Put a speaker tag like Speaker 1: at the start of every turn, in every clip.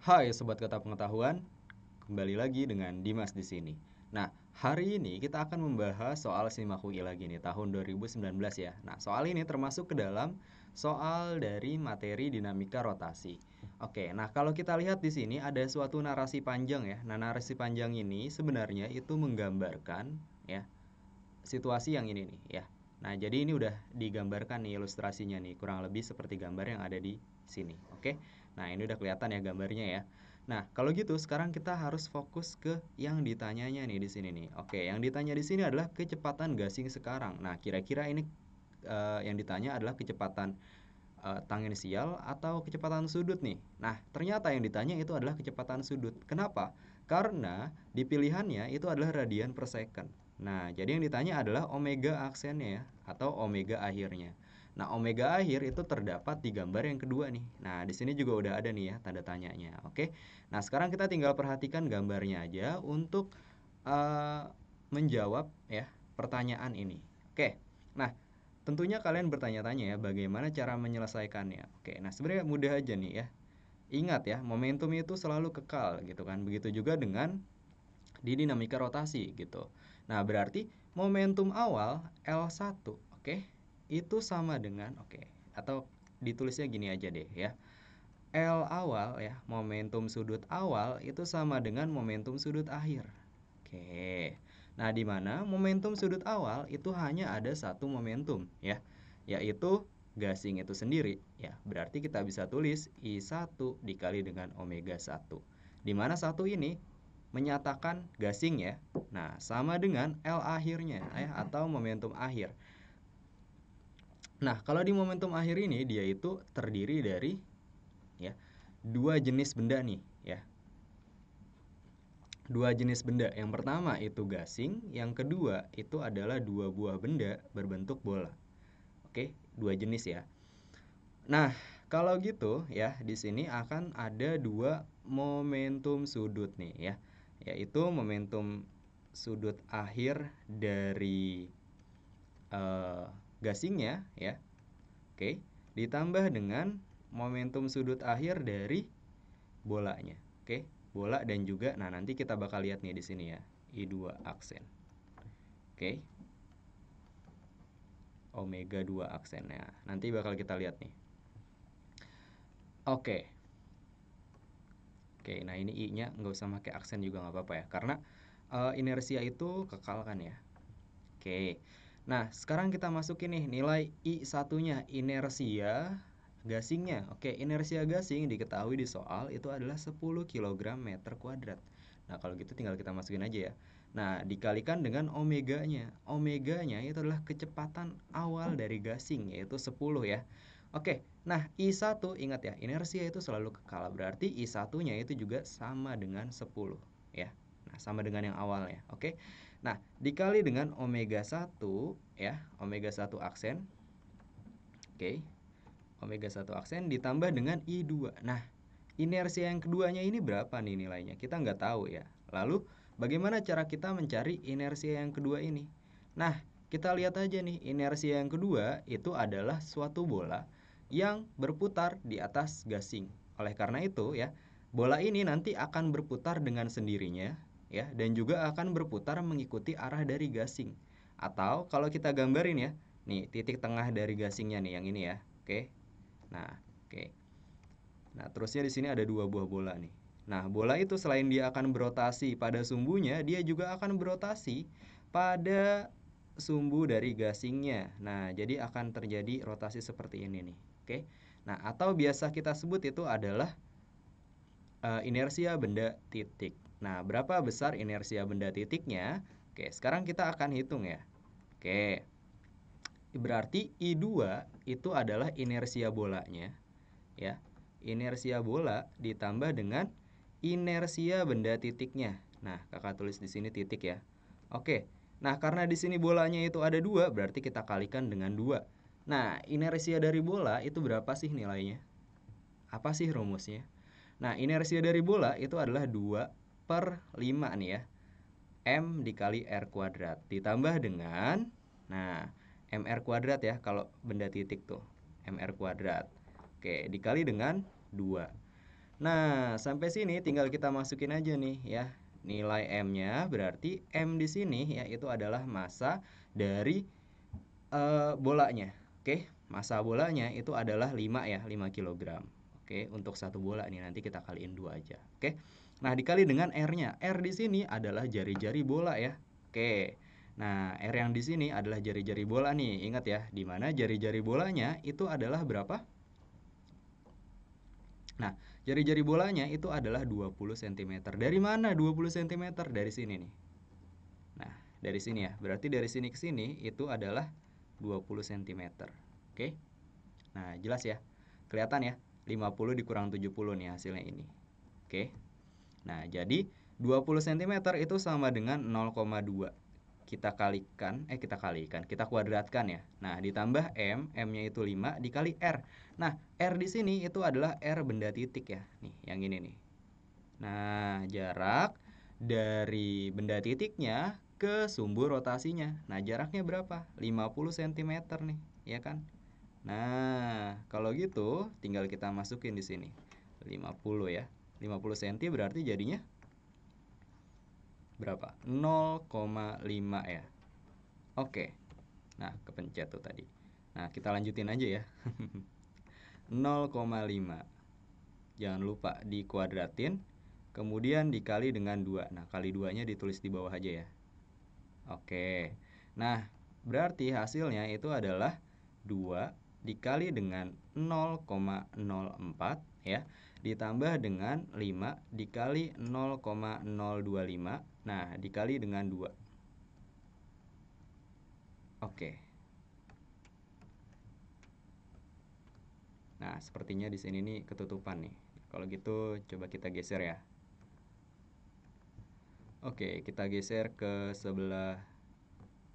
Speaker 1: Hai Sobat Kata Pengetahuan, kembali lagi dengan Dimas di sini. Nah, hari ini kita akan membahas soal SIMAK UI lagi nih, tahun 2019 ya. Nah, soal ini termasuk ke dalam soal dari materi dinamika rotasi. Oke, nah kalau kita lihat di sini ada suatu narasi panjang ya. Nah, narasi panjang ini sebenarnya itu menggambarkan ya situasi yang ini nih ya. Nah, jadi ini udah digambarkan nih ilustrasinya nih, kurang lebih seperti gambar yang ada di sini. Oke. Nah, ini udah kelihatan ya gambarnya ya. Nah, kalau gitu sekarang kita harus fokus ke yang ditanyanya nih di sini nih. Oke, yang ditanya di sini adalah kecepatan gasing sekarang. Nah, kira-kira ini yang ditanya adalah kecepatan tangensial atau kecepatan sudut nih. Nah, ternyata yang ditanya itu adalah kecepatan sudut. Kenapa? Karena di pilihannya itu adalah radian per second. Nah, jadi yang ditanya adalah omega aksennya ya, atau omega akhirnya. Nah, omega akhir itu terdapat di gambar yang kedua nih. Nah, di sini juga udah ada nih ya tanda tanyanya. Oke. Nah, sekarang kita tinggal perhatikan gambarnya aja untuk eh, menjawab ya pertanyaan ini. Oke. Nah, tentunya kalian bertanya-tanya ya bagaimana cara menyelesaikannya. Oke, nah sebenarnya mudah aja nih ya. Ingat ya, momentum itu selalu kekal gitu kan. Begitu juga dengan di dinamika rotasi gitu. Nah, berarti momentum awal L1, oke, itu sama dengan atau ditulisnya gini aja deh ya. L awal ya, momentum sudut awal itu sama dengan momentum sudut akhir. Oke. Nah, di mana momentum sudut awal itu hanya ada satu momentum ya, yaitu gasing itu sendiri ya. Berarti kita bisa tulis I1 dikali dengan omega 1. Di mana satu ini menyatakan gasing ya. Nah, sama dengan L akhirnya ya atau momentum akhir. Nah, kalau di momentum akhir ini dia itu terdiri dari ya dua jenis benda nih ya. Dua jenis benda. Yang pertama itu gasing, yang kedua itu adalah dua buah benda berbentuk bola. Oke, dua jenis ya. Nah, kalau gitu ya, di sini akan ada dua momentum sudut nih ya, yaitu momentum sudut akhir dari gasingnya ya. Oke, ditambah dengan momentum sudut akhir dari bolanya. Oke, bola dan juga nah nanti kita bakal lihat nih di sini ya, I2 aksen. Oke. Omega 2 aksennya. Nanti bakal kita lihat nih. Oke. Oke, nah ini I-nya nggak usah pakai aksen juga nggak apa-apa ya, karena inersia itu kekal kan ya. Oke, nah sekarang kita masukin nih nilai I1-nya, inersia gasingnya. Oke, inersia gasing diketahui di soal itu adalah 10 kg meter kuadrat. Nah, kalau gitu tinggal kita masukin aja ya. Nah, dikalikan dengan omeganya. Omeganya itu adalah kecepatan awal dari gasing, yaitu 10 ya. Oke, nah I1 ingat ya, inersia itu selalu kekal. Berarti I1-nya itu juga sama dengan 10 ya. Nah, sama dengan yang awalnya. Oke. Nah, dikali dengan omega 1 ya, omega 1 aksen. Oke. Omega 1 aksen ditambah dengan I2. Nah, inersia yang keduanya ini berapa nih nilainya? Kita nggak tahu ya. Lalu, bagaimana cara kita mencari inersia yang kedua ini? Nah, kita lihat aja nih, inersia yang kedua itu adalah suatu bola yang berputar di atas gasing. Oleh karena itu ya, bola ini nanti akan berputar dengan sendirinya ya, dan juga akan berputar mengikuti arah dari gasing. Atau kalau kita gambarin ya, nih titik tengah dari gasingnya nih yang ini ya. Oke. Nah, oke. Nah, terusnya di sini ada dua buah bola nih. Nah, bola itu selain dia akan berotasi pada sumbunya, dia juga akan berotasi pada sumbu dari gasingnya. Nah, jadi akan terjadi rotasi seperti ini nih. Oke. Nah, atau biasa kita sebut itu adalah inersia benda titik. Nah, berapa besar inersia benda titiknya? Oke, sekarang kita akan hitung ya. Oke. Berarti I2 itu adalah inersia bolanya ya. Inersia bola ditambah dengan inersia benda titiknya. Nah, Kakak tulis di sini titik ya. Oke. Nah, karena di sini bolanya itu ada dua, berarti kita kalikan dengan 2. Nah, inersia dari bola itu berapa sih nilainya? Apa sih rumusnya? Nah, inersia dari bola itu adalah 2/5 nih ya. M dikali R kuadrat. Ditambah dengan, nah, MR kuadrat ya kalau benda titik tuh. MR kuadrat. Oke, dikali dengan 2. Nah, sampai sini tinggal kita masukin aja nih ya. Nilai M-nya berarti M di sini ya itu adalah massa dari bolanya. Oke, massa bolanya itu adalah 5 ya, 5 kilogram. Oke, untuk satu bola nih nanti kita kaliin 2 aja. Oke. Nah, dikali dengan R-nya. R di sini adalah jari-jari bola ya. Oke. Nah, R yang di sini adalah jari-jari bola nih. Ingat ya, di mana jari-jari bolanya itu adalah berapa? Nah, jari-jari bolanya itu adalah 20 cm. Dari mana 20 cm? Dari sini nih. Nah, dari sini ya. Berarti dari sini ke sini itu adalah 20 cm. Oke. Nah, jelas ya. Kelihatan ya. 50 dikurang 70 nih hasilnya ini. Oke. Nah, jadi 20 cm itu sama dengan 0,2. Kita kuadratkan ya. Nah, ditambah M, M-nya itu 5 dikali R. Nah, R di sini itu adalah R benda titik ya. Nih, yang ini nih. Nah, jarak dari benda titiknya ke sumbu rotasinya. Nah, jaraknya berapa? 50 cm nih, ya kan? Nah, kalau gitu tinggal kita masukin di sini. 50 ya. 50 cm berarti jadinya berapa? 0,5 ya. Oke. Nah, kepencet tuh tadi. Nah, kita lanjutin aja ya. 0,5. Jangan lupa dikuadratin, kemudian dikali dengan 2. Nah, kali 2-nya ditulis di bawah aja ya. Oke. Nah, berarti hasilnya itu adalah 2 dikali dengan 0,04 ya, ditambah dengan 5 dikali 0,025. Nah, dikali dengan 2. Oke. Nah, sepertinya di sini nih ketutupan nih. Kalau gitu coba kita geser ya. Oke, kita geser ke sebelah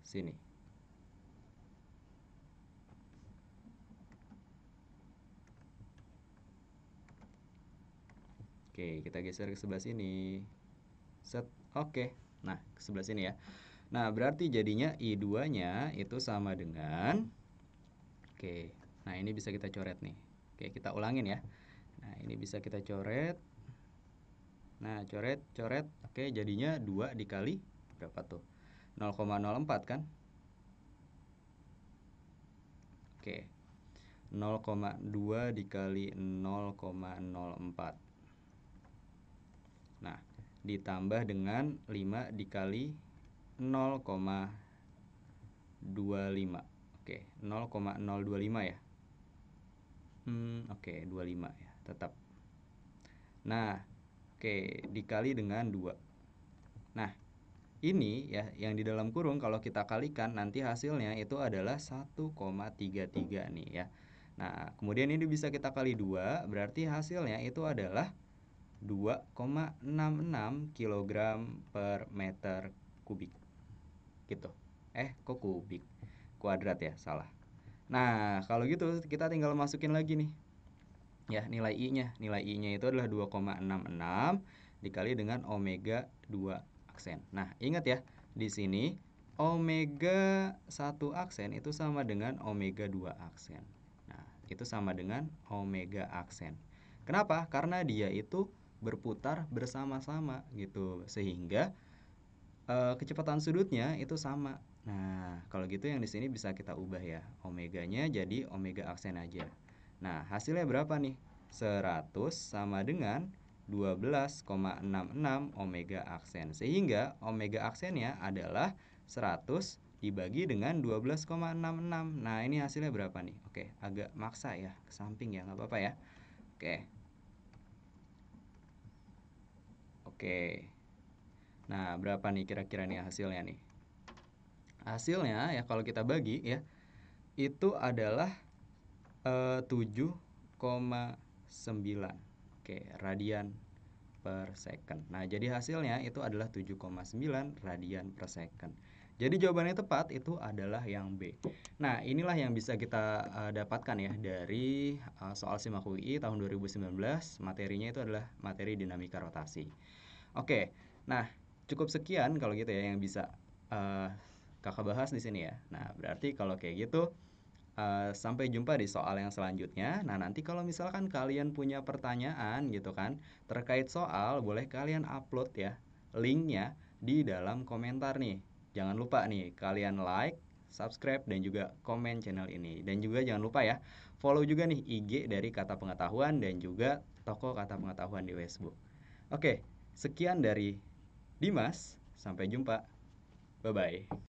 Speaker 1: sini. Oke, kita geser ke sebelah sini. Set. Oke. Nah, ke sebelah sini ya. Nah, berarti jadinya I2-nya itu sama dengan. Oke. Nah, ini bisa kita coret nih. Oke, kita ulangin ya. Nah, ini bisa kita coret. Nah, coret, coret. Oke, jadinya 2 dikali berapa tuh? 0,04 kan? Oke. 0,2 dikali 0,04. Nah, ditambah dengan 5 dikali 0,25. Oke, 0,025 ya. Oke, 25 ya, tetap. Nah, oke, dikali dengan 2. Nah, ini ya yang di dalam kurung kalau kita kalikan nanti hasilnya itu adalah 1,33 nih ya. Nah, kemudian ini bisa kita kali 2, berarti hasilnya itu adalah 2,66 kg per meter kubik. Gitu. Kok kubik? Kuadrat ya, salah. Nah, kalau gitu kita tinggal masukin lagi nih. Ya, nilai I-nya. Nilai I-nya itu adalah 2,66 dikali dengan omega 2 aksen. Nah, ingat ya, di sini omega 1 aksen itu sama dengan omega 2 aksen. Nah, itu sama dengan omega aksen. Kenapa? Karena dia itu berputar bersama-sama gitu. Sehingga kecepatan sudutnya itu sama. Nah, kalau gitu yang di sini bisa kita ubah ya. Omeganya jadi omega aksen aja. Nah, hasilnya berapa nih? 100 sama dengan 12,66 omega aksen. Sehingga omega aksennya adalah 100 dibagi dengan 12,66. Nah, ini hasilnya berapa nih? Oke, agak maksa ya, ke samping ya, nggak apa-apa ya. Oke. Oke. Nah, berapa nih kira-kira nih hasilnya nih? Hasilnya ya kalau kita bagi ya, itu adalah 7,9. Oke, radian per second. Nah, jadi hasilnya itu adalah 7,9 radian per second. Jadi jawabannya tepat itu adalah yang B. Nah, inilah yang bisa kita dapatkan ya dari soal SIMAK UI tahun 2019. Materinya itu adalah materi dinamika rotasi. Oke, nah cukup sekian kalau gitu ya yang bisa kakak bahas di sini ya. Nah, berarti kalau kayak gitu Sampai jumpa di soal yang selanjutnya. Nah, nanti kalau misalkan kalian punya pertanyaan gitu kan terkait soal, boleh kalian upload ya linknya di dalam komentar nih. Jangan lupa nih kalian like, subscribe, dan juga komen channel ini. Dan juga jangan lupa ya follow juga nih IG dari Kata Pengetahuan dan juga toko Kata Pengetahuan di Facebook. Oke, sekian dari Dimas. Sampai jumpa. Bye bye.